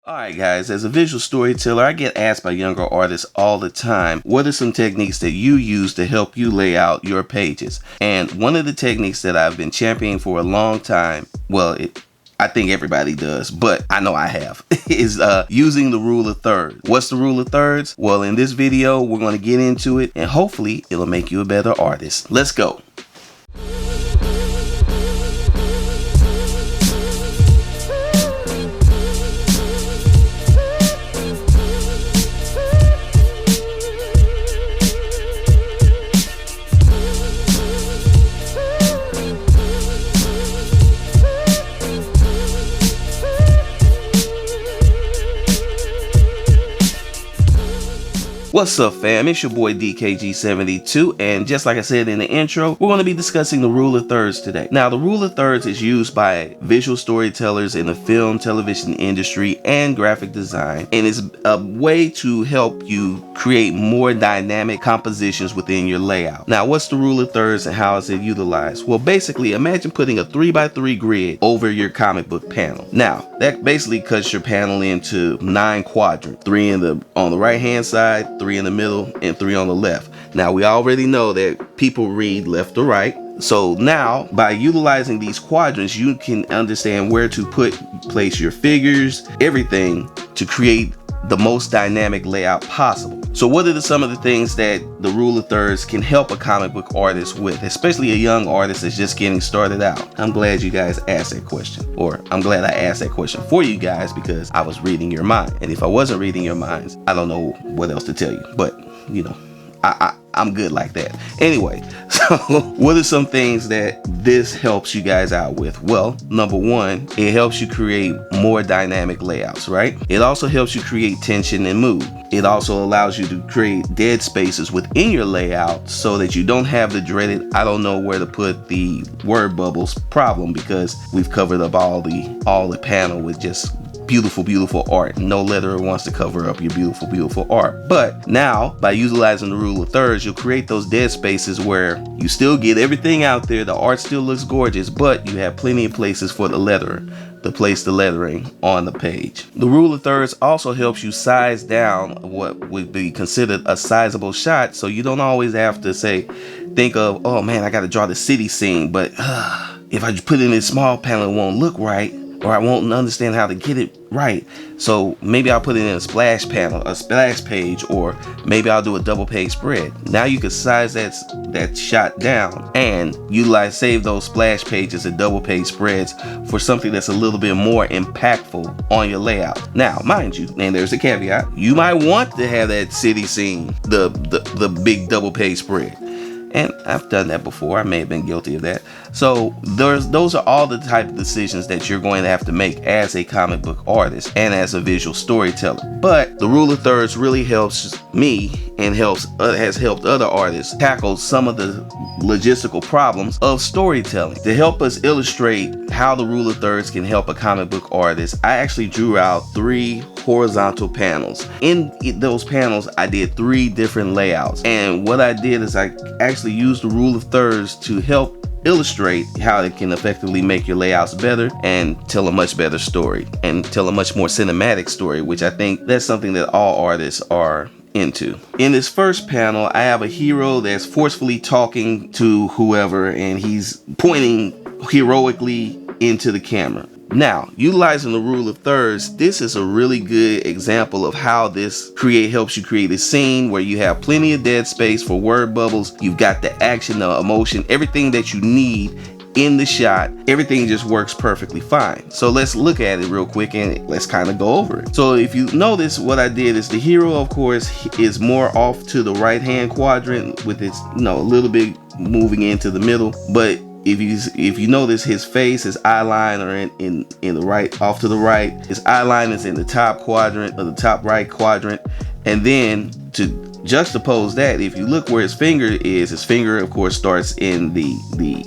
Alright guys, as a visual storyteller, I get asked by younger artists all the time, what are some techniques that you use to help you lay out your pages? And one of the techniques that I've been championing for a long time, I think everybody does, but I know I have, is using the rule of thirds. What's the rule of thirds? Well, in this video, we're going to get into it and hopefully it'll make you a better artist. Let's go. What's up fam, it's your boy DKG72, and just like I said in the intro, we're going to be discussing the rule of thirds today. Now the rule of thirds is used by visual storytellers in the film, television industry, and graphic design, and it's a way to help you create more dynamic compositions within your layout. Now what's the rule of thirds and how is it utilized? Well, basically imagine putting a 3x3 grid over your comic book panel. Now that basically cuts your panel into 9 quadrants, 3 on the right hand side, 3 in the middle, and 3 on the left. Now we already know that people read left to right. So now by utilizing these quadrants, you can understand where to place your figures, everything to create the most dynamic layout possible. So what are some of the things that the rule of thirds can help a comic book artist with, especially a young artist that's just getting started out? I'm glad you guys asked that question, or I'm glad I asked that question for you guys because I was reading your mind. And if I wasn't reading your minds, I don't know what else to tell you, but you know, I'm good like that. Anyway, so what are some things that this helps you guys out with? Well, number one, it helps you create more dynamic layouts, right? It also helps you create tension and mood. It also allows you to create dead spaces within your layout so that you don't have the dreaded, I don't know where to put the word bubbles problem, because we've covered up all the panel with just beautiful art. No letterer wants to cover up your beautiful art. But now by utilizing the rule of thirds, you'll create those dead spaces where you still get everything out there, the art still looks gorgeous, but you have plenty of places for the letterer to place the lettering on the page. The rule of thirds also helps you size down what would be considered a sizable shot, so you don't always have to think of, oh man, I got to draw the city scene, but if I put it in a small panel, it won't look right, or I won't understand how to get it right. So maybe I'll put it in a splash panel, a splash page, or maybe I'll do a double page spread. Now you can size that shot down and save those splash pages and double page spreads for something that's a little bit more impactful on your layout. Now, mind you, and there's a caveat, you might want to have that city scene, the big double page spread. And I've done that before. I may have been guilty of that. So those are all the type of decisions that you're going to have to make as a comic book artist and as a visual storyteller. But the rule of thirds really helps me and has helped other artists tackle some of the logistical problems of storytelling. To help us illustrate how the rule of thirds can help a comic book artist, I actually drew out 3 horizontal panels. In those panels, I did 3 different layouts. And what I did is I actually used the rule of thirds to help illustrate how it can effectively make your layouts better and tell a much better story and tell a much more cinematic story, which I think that's something that all artists are into. In this first panel, I have a hero that's forcefully talking to whoever, and he's pointing heroically into the camera. Now, utilizing the rule of thirds, this is a really good example of how this helps you create a scene where you have plenty of dead space for word bubbles. You've got the action, the emotion, everything that you need in the shot. Everything just works perfectly fine. So let's look at it real quick and let's kind of go over it. So if you notice, what I did is the hero, of course, is more off to the right hand quadrant with its, a little bit moving into the middle. But if you notice, his face, his eye line are in the right, off to the right. His eye line is in the top quadrant, or the top right quadrant. And then to juxtapose that, if you look where his finger is, his finger of course starts in the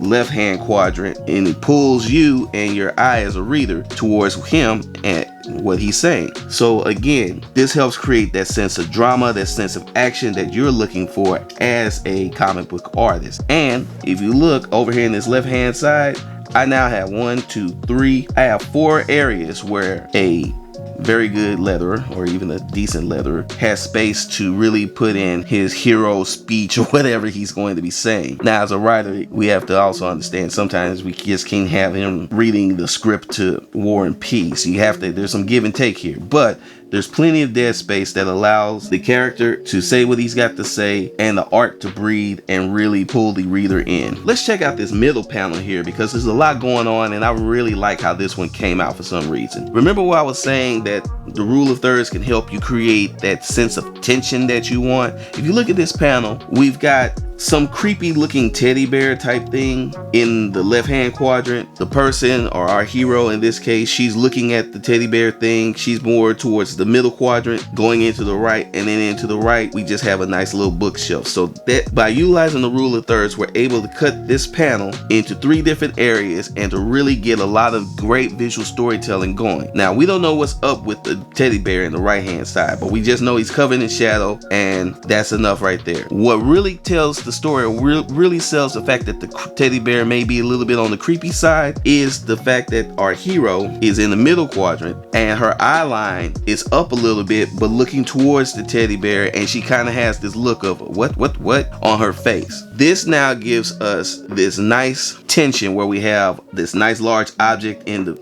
left hand quadrant, and it pulls you and your eye as a reader towards him and what he's saying. So again, this helps create that sense of drama, that sense of action that you're looking for as a comic book artist. And if you look over here in this left hand side, I now have 1, 2, 3. I have 4 areas where a very good letterer, or even a decent letterer, has space to really put in his hero speech or whatever he's going to be saying. Now, as a writer, we have to also understand sometimes we just can't have him reading the script to War and Peace. You have to, there's some give and take here, but there's plenty of dead space that allows the character to say what he's got to say and the art to breathe and really pull the reader in. Let's check out this middle panel here, because there's a lot going on and I really like how this one came out for some reason. Remember what I was saying, that the rule of thirds can help you create that sense of tension that you want? If you look at this panel, we've got some creepy looking teddy bear type thing in the left hand quadrant. The person, or our hero in this case, she's looking at the teddy bear thing. She's more towards the middle quadrant, going into the right, and then into the right we just have a nice little bookshelf. So that by utilizing the rule of thirds, we're able to cut this panel into 3 different areas and to really get a lot of great visual storytelling going. Now, we don't know what's up with the teddy bear in the right hand side, but we just know he's covered in shadow, and that's enough right there. What really tells the story, really sells the fact that the teddy bear may be a little bit on the creepy side, is the fact that our hero is in the middle quadrant and her eye line is up a little bit but looking towards the teddy bear, and she kind of has this look of what on her face. This now gives us this nice tension where we have this nice large object in the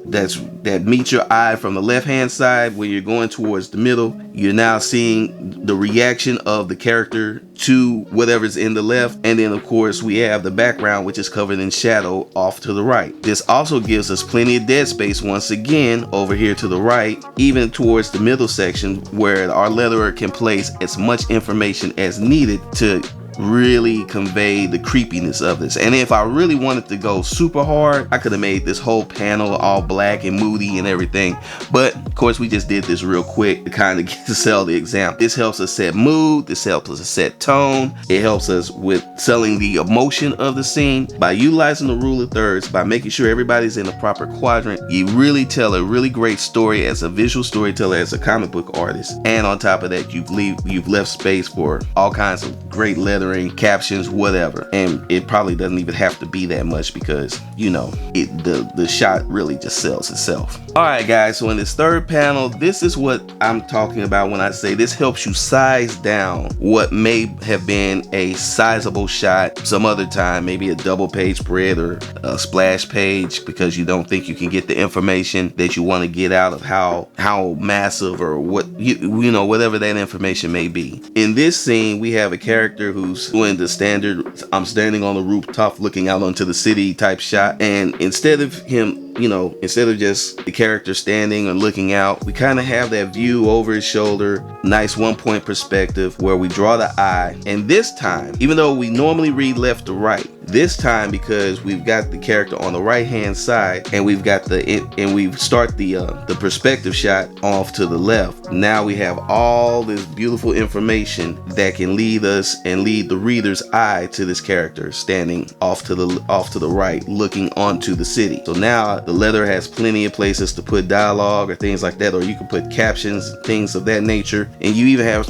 that meets your eye from the left hand side. When you're going towards the middle, you're now seeing the reaction of the character to whatever's in the left, and then of course we have the background, which is covered in shadow off to the right. This also gives us plenty of dead space once again over here to the right, even towards the middle section, where our letterer can place as much information as needed to really convey the creepiness of this. And if I really wanted to go super hard, I could have made this whole panel all black and moody and everything, but of course we just did this real quick to kind of get to sell the example. This helps us set mood, this helps us set tone, it helps us with selling the emotion of the scene. By utilizing the rule of thirds, by making sure everybody's in the proper quadrant, you really tell a really great story as a visual storyteller, as a comic book artist. And on top of that, you've left space for all kinds of great lettering, captions, whatever. And it probably doesn't even have to be that much, because you know the shot really just sells itself. Alright guys, so in this third panel, this is what I'm talking about when I say this helps you size down what may have been a sizable shot some other time, maybe a double page spread or a splash page, because you don't think you can get the information that you want to get out of how massive or what you know, whatever that information may be. In this scene, we have a character who's doing the standard I'm standing on the rooftop looking out onto the city type shot, and instead of him, you know, instead of just the character standing and looking out, we kind of have that view over his shoulder, nice 1-point perspective where we draw the eye. And this time, even though we normally read left to right, this time, because we've got the character on the right hand side and we've got we start the perspective shot off to the left, now we have all this beautiful information that can lead us and lead the reader's eye to this character standing off to the right, looking onto the city. So now the letter has plenty of places to put dialogue or things like that, or you can put captions, things of that nature, and you even have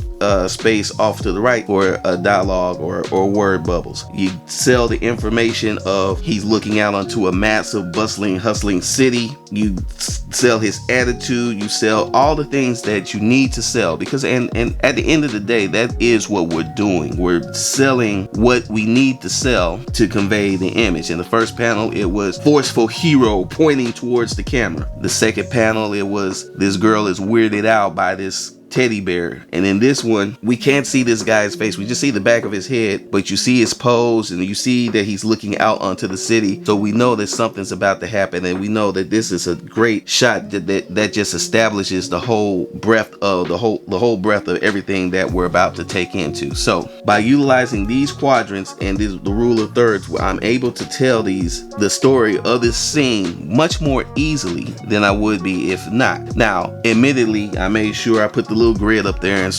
space off to the right for a dialogue or word bubbles. You sell the information of he's looking out onto a massive, bustling, hustling city. You sell his attitude. You sell all the things that you need to sell, because and at the end of the day, that is what we're doing. We're selling what we need to sell to convey the image. In the first panel, it was forceful hero pointing towards the camera. The second panel, it was this girl is weirded out by this teddy bear. And in this one, we can't see this guy's face. We just see the back of his head, but you see his pose and you see that he's looking out onto the city. So we know that something's about to happen, and we know that this is a great shot that just establishes the whole breadth of the whole breadth of everything that we're about to take into. So by utilizing these quadrants and the rule of thirds, I'm able to tell the story of this scene much more easily than I would be if not. Now, admittedly, I made sure I put the little grid up there and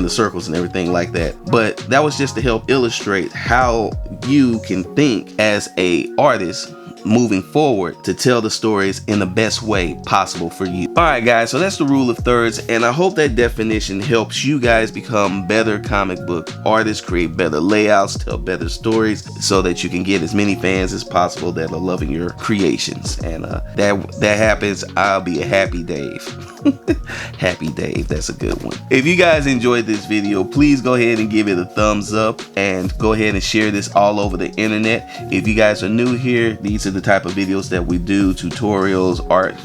the circles and everything like that, but that was just to help illustrate how you can think as a artist moving forward to tell the stories in the best way possible for you. Alright guys, so that's the rule of thirds, and I hope that definition helps you guys become better comic book artists, create better layouts, tell better stories, so that you can get as many fans as possible that are loving your creations. And that happens, I'll be a happy Dave. Happy Dave, that's a good one. If you guys enjoyed this video, please go ahead and give it a thumbs up and go ahead and share this all over the internet. If you guys are new here, these are the type of videos that we do: tutorials, art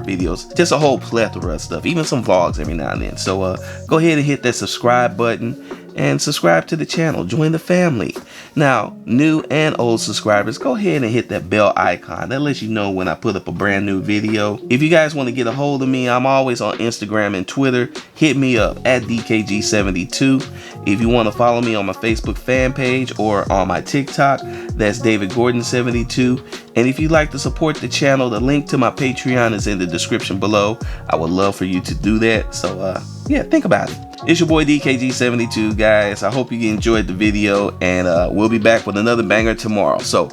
videos, just a whole plethora of stuff, even some vlogs every now and then. So go ahead and hit that subscribe button and subscribe to the channel, join the family. Now, new and old subscribers, go ahead and hit that bell icon. That lets you know when I put up a brand new video. If you guys want to get a hold of me, I'm always on Instagram and Twitter. Hit me up at DKG72. If you want to follow me on my Facebook fan page or on my TikTok, that's David Gordon 72. And if you'd like to support the channel, the link to my Patreon is in the description below. I would love for you to do that. So yeah, think about it. It's your boy DKG72, guys. I hope you enjoyed the video, and we'll be back with another banger tomorrow. So,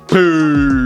peace.